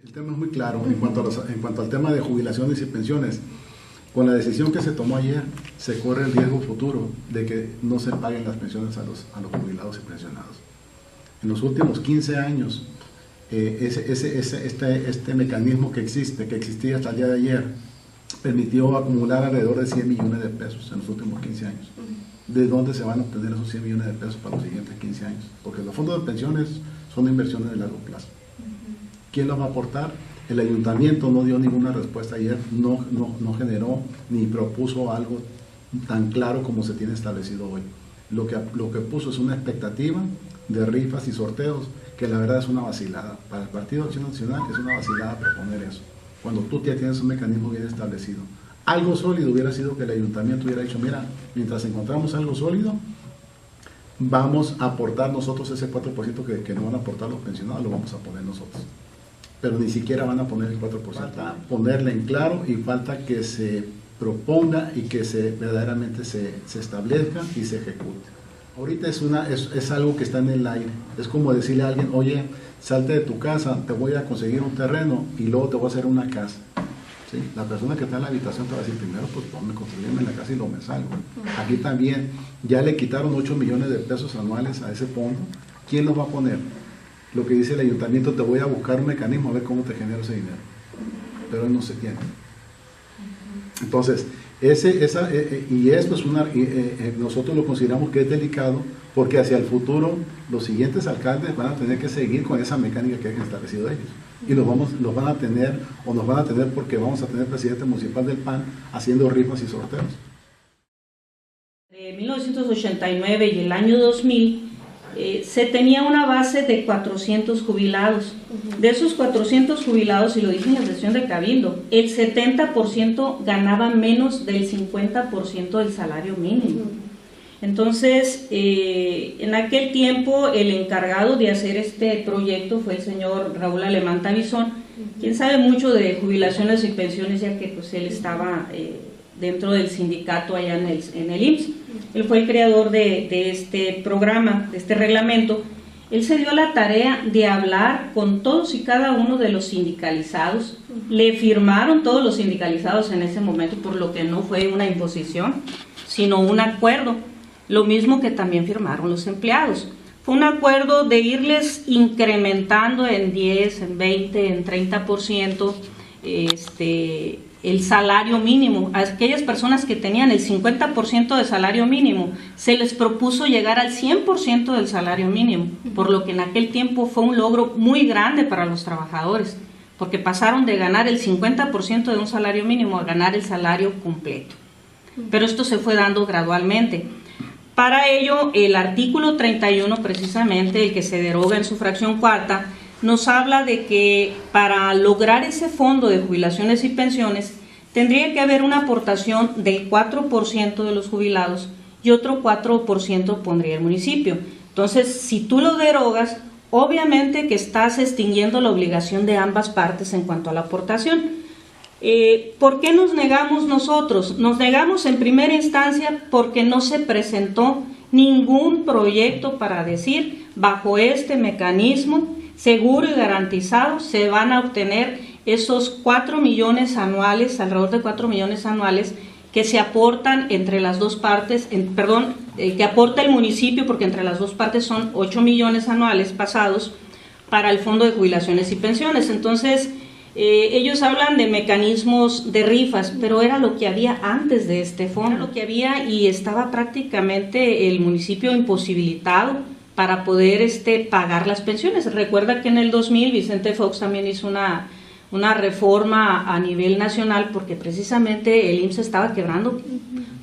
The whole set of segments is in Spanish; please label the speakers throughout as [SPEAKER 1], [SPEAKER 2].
[SPEAKER 1] El tema es muy claro en cuanto al tema de jubilaciones y pensiones. Con la decisión que se tomó ayer, se corre el riesgo futuro de que no se paguen las pensiones a los jubilados y pensionados. En los últimos 15 años, este mecanismo que existía hasta el día de ayer, permitió acumular alrededor de 100 millones de pesos en los últimos 15 años. ¿De dónde se van a obtener esos 100 millones de pesos para los siguientes 15 años? Porque los fondos de pensiones son inversiones de largo plazo. ¿Quién los va a aportar? El ayuntamiento no dio ninguna respuesta ayer, no generó ni propuso algo tan claro como se tiene establecido hoy. Lo que puso es una expectativa de rifas y sorteos, que la verdad es una vacilada. Para el Partido de Acción Nacional es una vacilada proponer eso, cuando tú ya tienes un mecanismo bien establecido. Algo sólido hubiera sido que el ayuntamiento hubiera dicho, mira, mientras encontramos algo sólido, vamos a aportar nosotros ese 4% que no van a aportar los pensionados, lo vamos a poner nosotros. Pero ni siquiera van a poner el 4%. Falta ponerle en claro y falta que se proponga y que verdaderamente se establezca y se ejecute. Ahorita es algo que está en el aire. Es como decirle a alguien, oye, salte de tu casa, te voy a conseguir un terreno y luego te voy a hacer una casa. ¿Sí? La persona que está en la habitación te va a decir, primero pues ponme, construirme la casa y luego me salgo. Aquí también ya le quitaron 8 millones de pesos anuales a ese fondo. ¿Quién los va a poner? Lo que dice el ayuntamiento, te voy a buscar un mecanismo a ver cómo te genero ese dinero. Pero no se tiene. Entonces, nosotros lo consideramos que es delicado, porque hacia el futuro los siguientes alcaldes van a tener que seguir con esa mecánica que han establecido ellos. Y los van a tener, o nos van a tener porque vamos a tener presidente municipal del PAN haciendo rifas y sorteos.
[SPEAKER 2] De 1989 y el año 2000, se tenía una base de 400 jubilados. De esos 400 jubilados, y lo dije en la sesión de Cabildo, el 70% ganaba menos del 50% del salario mínimo. Entonces, en aquel tiempo, el encargado de hacer este proyecto fue el señor Raúl Alemán Tabizón, quien sabe mucho de jubilaciones y pensiones, ya que pues, él estaba dentro del sindicato allá en el IMSS. Él fue el creador de este programa, de este reglamento. Él se dio la tarea de hablar con todos y cada uno de los sindicalizados. Le firmaron todos los sindicalizados en ese momento, por lo que no fue una imposición, sino un acuerdo. Lo mismo que también firmaron los empleados. Fue un acuerdo de irles incrementando en 10, en 20, en 30%, el salario mínimo. A aquellas personas que tenían el 50% de salario mínimo, se les propuso llegar al 100% del salario mínimo, por lo que en aquel tiempo fue un logro muy grande para los trabajadores, porque pasaron de ganar el 50% de un salario mínimo a ganar el salario completo. Pero esto se fue dando gradualmente. Para ello, el artículo 31, precisamente, el que se deroga en su fracción cuarta, nos habla de que para lograr ese fondo de jubilaciones y pensiones tendría que haber una aportación del 4% de los jubilados y otro 4% pondría el municipio. Entonces, si tú lo derogas, obviamente que estás extinguiendo la obligación de ambas partes en cuanto a la aportación. ¿Por qué nos negamos nosotros? Nos negamos en primera instancia porque no se presentó ningún proyecto para decir, bajo este mecanismo seguro y garantizado se van a obtener esos 4 millones anuales, alrededor de 4 millones anuales que se aportan entre las dos partes, que aporta el municipio, porque entre las dos partes son 8 millones anuales pasados para el Fondo de Jubilaciones y Pensiones. Entonces, ellos hablan de mecanismos de rifas, pero era lo que había antes de este fondo, lo que había, y estaba prácticamente el municipio imposibilitado para poder pagar las pensiones. Recuerda que en el 2000 Vicente Fox también hizo una reforma a nivel nacional, porque precisamente el IMSS estaba quebrando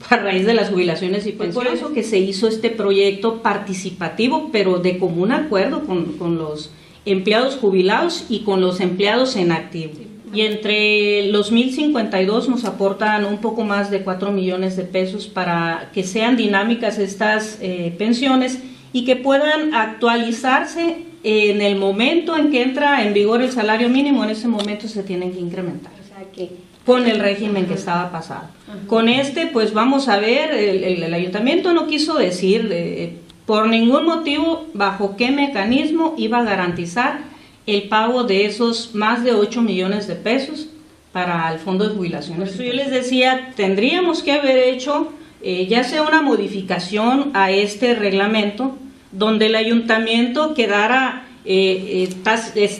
[SPEAKER 2] a raíz de las jubilaciones y pensiones. Por eso que se hizo este proyecto participativo, pero de común acuerdo con los empleados jubilados y con los empleados en activo. Y entre los 1052 nos aportan un poco más de 4 millones de pesos para que sean dinámicas estas pensiones y que puedan actualizarse en el momento en que entra en vigor el salario mínimo. En ese momento se tienen que incrementar, o sea que con el régimen que estaba pasado. Con pues vamos a ver, el ayuntamiento no quiso decir por ningún motivo bajo qué mecanismo iba a garantizar el pago de esos más de 8 millones de pesos para el fondo de jubilaciones. Por eso yo les decía, tendríamos que haber hecho ya sea una modificación a este reglamento, donde el ayuntamiento quedara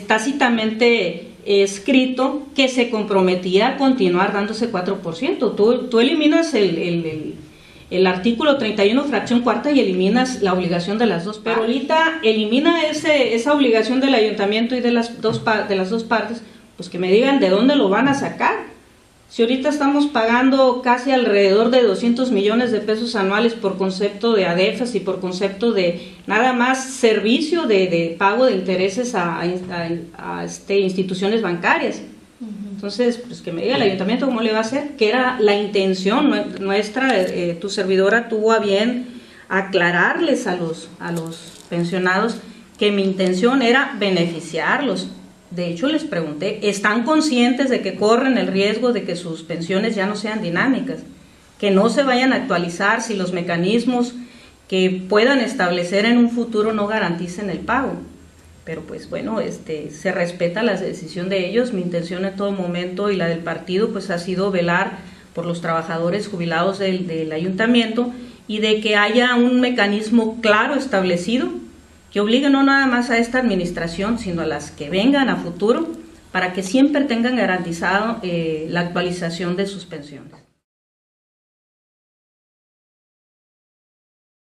[SPEAKER 2] tácitamente escrito que se comprometía a continuar dándose 4%. Tú eliminas el artículo 31 fracción cuarta y eliminas la obligación de las dos partes. Pero ahorita elimina esa obligación del ayuntamiento y de las dos partes, pues que me digan de dónde lo van a sacar. Si ahorita estamos pagando casi alrededor de 200 millones de pesos anuales por concepto de ADEFAS y por concepto de nada más servicio de pago de intereses a instituciones bancarias. Entonces, pues que me diga el ayuntamiento cómo le va a hacer, que era la intención nuestra. Tu servidora tuvo a bien aclararles a los pensionados que mi intención era beneficiarlos. De hecho, les pregunté, ¿están conscientes de que corren el riesgo de que sus pensiones ya no sean dinámicas? Que no se vayan a actualizar si los mecanismos que puedan establecer en un futuro no garanticen el pago. Pero pues bueno, se respeta la decisión de ellos. Mi intención en todo momento y la del partido pues ha sido velar por los trabajadores jubilados del ayuntamiento y de que haya un mecanismo claro establecido que obligue no nada más a esta administración, sino a las que vengan a futuro, para que siempre tengan garantizado la actualización de sus pensiones.